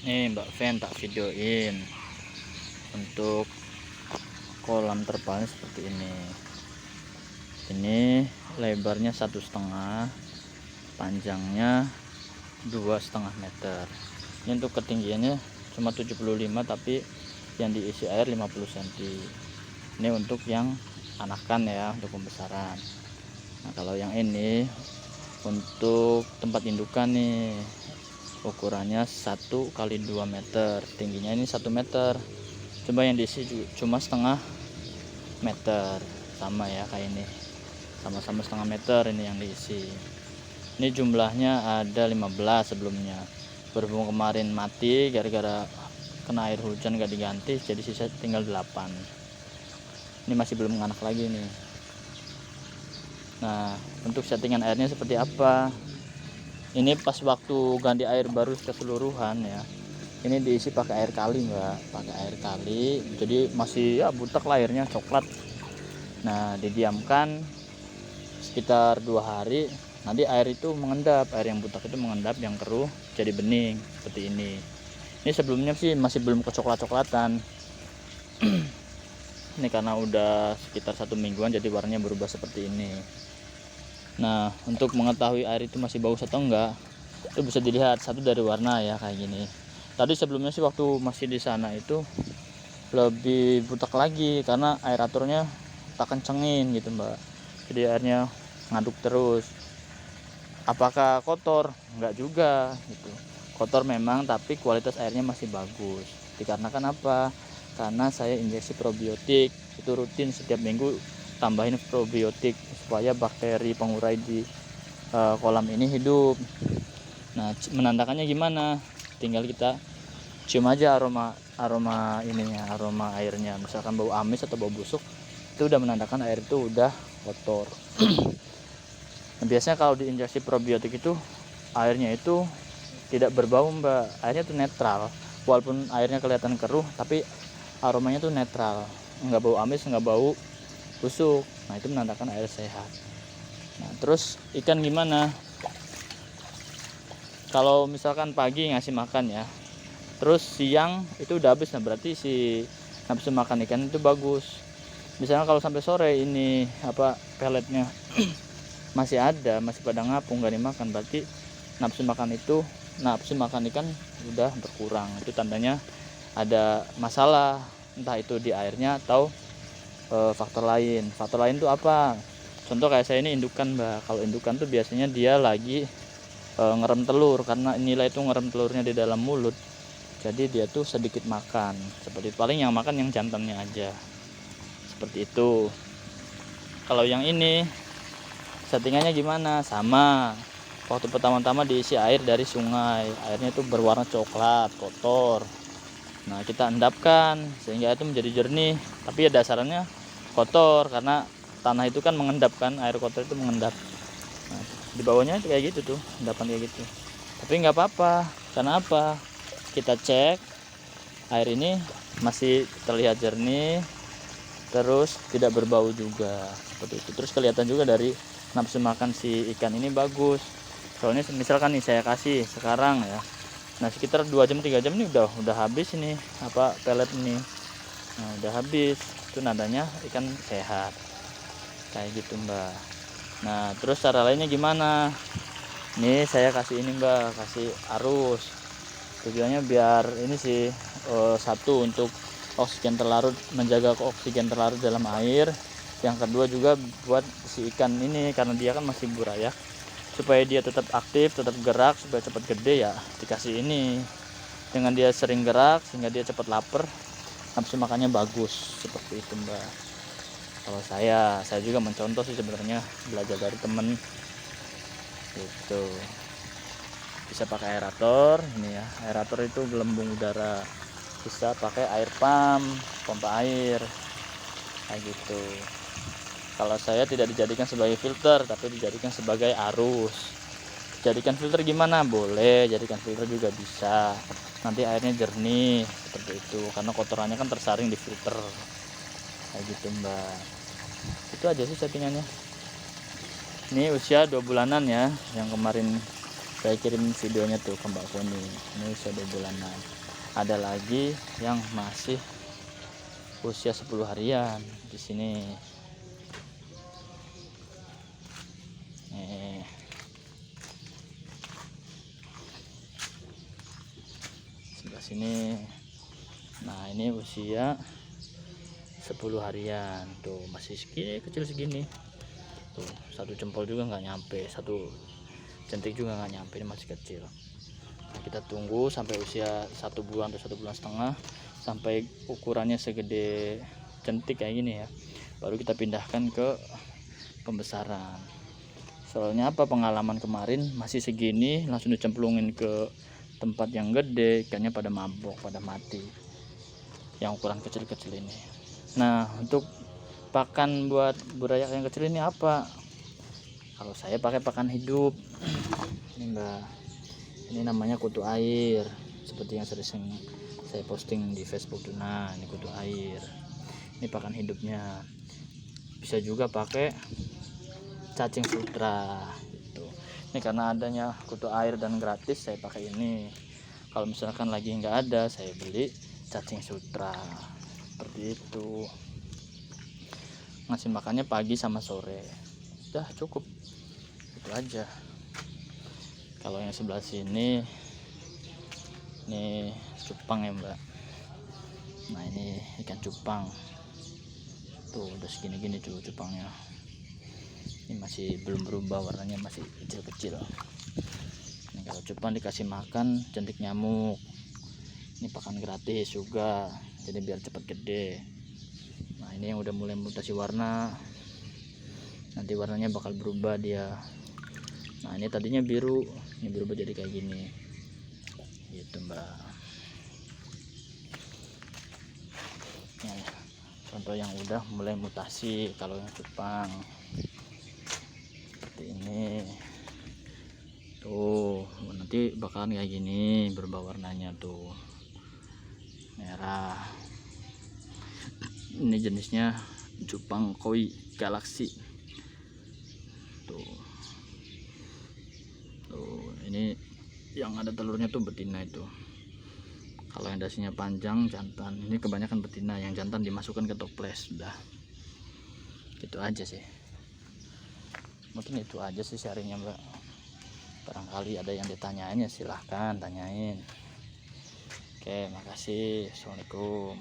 Nih Mbak Ven tak videoin untuk kolam terpalnya seperti ini lebarnya 1,5, panjangnya 2,5 meter. Ini untuk ketinggiannya cuma 75, tapi yang diisi air 50 cm. Ini untuk yang anakan ya, untuk pembesaran. Nah kalau yang ini untuk tempat indukan nih, ukurannya 1 kali 2 meter, tingginya ini 1 meter. Coba yang diisi cuma 0,5 meter, sama ya kayak ini, sama-sama 0,5 meter ini yang diisi. Ini jumlahnya ada 15 sebelumnya, berhubung kemarin mati gara-gara kena air hujan gak diganti, jadi sisa tinggal 8. Ini masih belum menganak lagi nih. Nah untuk settingan airnya seperti apa, ini pas waktu ganti air baru keseluruhan ya, ini diisi pakai air kali Mbak, pakai air kali, jadi masih ya butek lah airnya, coklat. Nah didiamkan sekitar 2 hari, nanti air itu mengendap, air yang butek itu mengendap, yang keruh jadi bening seperti ini. Ini sebelumnya sih masih belum kecoklat-coklatan. Ini karena udah sekitar 1 mingguan jadi warnanya berubah seperti ini. Nah untuk mengetahui air itu masih bagus atau enggak, itu bisa dilihat satu dari warna ya, kayak gini. Tadi sebelumnya sih waktu masih di sana itu lebih butek lagi karena aeratornya tak kencengin gitu Mbak, jadi airnya ngaduk terus. Apakah kotor? Enggak juga gitu, kotor memang tapi kualitas airnya masih bagus. Dikarenakan apa? Karena saya injeksi probiotik itu rutin setiap minggu, tambahin probiotik supaya bakteri pengurai di kolam ini hidup. Nah menandakannya gimana, tinggal kita cium aja aroma ininya, aroma airnya. Misalkan bau amis atau bau busuk, itu udah menandakan air itu udah kotor. Nah, biasanya kalau diinjeksi probiotik itu airnya itu tidak berbau Mbak, airnya tuh netral. Walaupun airnya kelihatan keruh tapi aromanya tuh netral, nggak bau amis, nggak bau busuk. Nah itu menandakan air sehat. Nah terus ikan gimana? Kalau misalkan pagi ngasih makan ya, terus siang itu udah habis, nah berarti si nafsu makan ikan itu bagus. Misalnya kalau sampai sore ini peletnya masih ada, masih pada ngapung gak dimakan, berarti nafsu makan ikan udah berkurang. Itu tandanya ada masalah, entah itu di airnya atau faktor lain. Faktor lain tuh apa? Contoh kayak saya ini indukan Mbak. Kalau indukan tuh biasanya dia lagi ngerem telur, karena nilai itu ngerem telurnya di dalam mulut, jadi dia tuh sedikit makan. Seperti paling yang makan yang jantannya aja, seperti itu. Kalau yang ini settingannya gimana? Sama, waktu pertama-tama diisi air dari sungai, airnya itu berwarna coklat kotor. Nah kita endapkan sehingga itu menjadi jernih, tapi ya dasarnya kotor karena tanah itu kan mengendap kan, air kotor itu mengendap. Nah, di bawahnya itu kayak gitu tuh, endapan kayak gitu. Tapi nggak apa-apa, karena apa? Kita cek air ini masih terlihat jernih, terus tidak berbau juga, seperti itu. Terus kelihatan juga dari nafsu makan si ikan ini bagus. Soalnya misalkan nih saya kasih sekarang ya, nah sekitar 2 jam 3 jam ini udah habis ini pelet ini. Nah udah habis, itu nadanya ikan sehat kayak gitu Mbak. Nah terus cara lainnya gimana? Ini saya kasih ini Mbak, kasih arus. Tujuannya biar ini sih, satu untuk oksigen terlarut, menjaga oksigen terlarut dalam air. Yang kedua juga buat si ikan ini, karena dia kan masih buaya, supaya dia tetap aktif, tetap gerak, supaya cepat gede ya dikasih ini. Dengan dia sering gerak sehingga dia cepat lapar, nafsu makannya bagus, seperti itu Mbak. Kalau saya juga mencontoh sih sebenarnya, belajar dari temen gitu. Bisa pakai aerator ini ya, aerator itu gelembung udara. Bisa pakai air pompa air kayak gitu. Kalau saya tidak dijadikan sebagai filter, tapi dijadikan sebagai arus. Jadikan filter gimana? Boleh, jadikan filter juga bisa. Nanti airnya jernih seperti itu, karena kotorannya kan tersaring di filter kayak gitu Mbak. Itu aja sih settingannya. Ini usia 2 bulanan ya, yang kemarin saya kirim videonya tuh ke Mbak Koni. Ini usia 2 bulanan. Ada lagi yang masih usia 10 harian di sini. Sebelah sini. Nah, ini usia 10 harian tuh, masih segini, kecil segini tuh, satu jempol juga nggak nyampe, satu centik juga nggak nyampe, ini masih kecil. Nah, kita tunggu sampai usia 1 bulan atau 1,5 bulan, sampai ukurannya segede centik kayak gini ya, baru kita pindahkan ke pembesaran. Soalnya apa, pengalaman kemarin masih segini langsung dicemplungin ke tempat yang gede, ikannya pada mabok, pada mati yang ukuran kecil-kecil ini. Nah, untuk pakan buat burayak yang kecil ini apa? Kalau saya pakai pakan hidup. Ini Mbak, ini namanya kutu air, seperti yang sering saya posting di Facebook tuh. Nah, ini kutu air, ini pakan hidupnya. Bisa juga pakai cacing sutra gitu. Ini karena adanya kutu air dan gratis, saya pakai ini. Kalau misalkan lagi nggak ada, saya beli cacing sutra seperti itu. Ngasih makannya pagi sama sore, udah cukup itu aja. Kalau yang sebelah sini ini cupang ya Mbak. Nah, ini ikan cupang tuh, udah segini-gini tuh cupangnya. Ini masih belum berubah warnanya, masih kecil-kecil. Ini kalau cupang dikasih makan jentik nyamuk. Ini pakan gratis juga, jadi biar cepat gede. Nah, ini yang udah mulai mutasi warna, nanti warnanya bakal berubah dia. Nah, ini tadinya biru, ini berubah jadi kayak gini gitu Mbak. Nah, contoh yang udah mulai mutasi. Kalau yang cupang seperti ini tuh, nanti bakalan kayak gini, berubah warnanya tuh merah. Ini jenisnya cupang koi galaksi tuh. Ini yang ada telurnya tuh betina itu. Kalau yang dasinya panjang jantan. Ini kebanyakan betina, yang jantan dimasukkan ke toples. Udah gitu aja sih, mungkin itu aja sih sharingnya Mbak. Barangkali ada yang ditanyain ya silahkan tanyain. Oke, makasih. Assalamualaikum.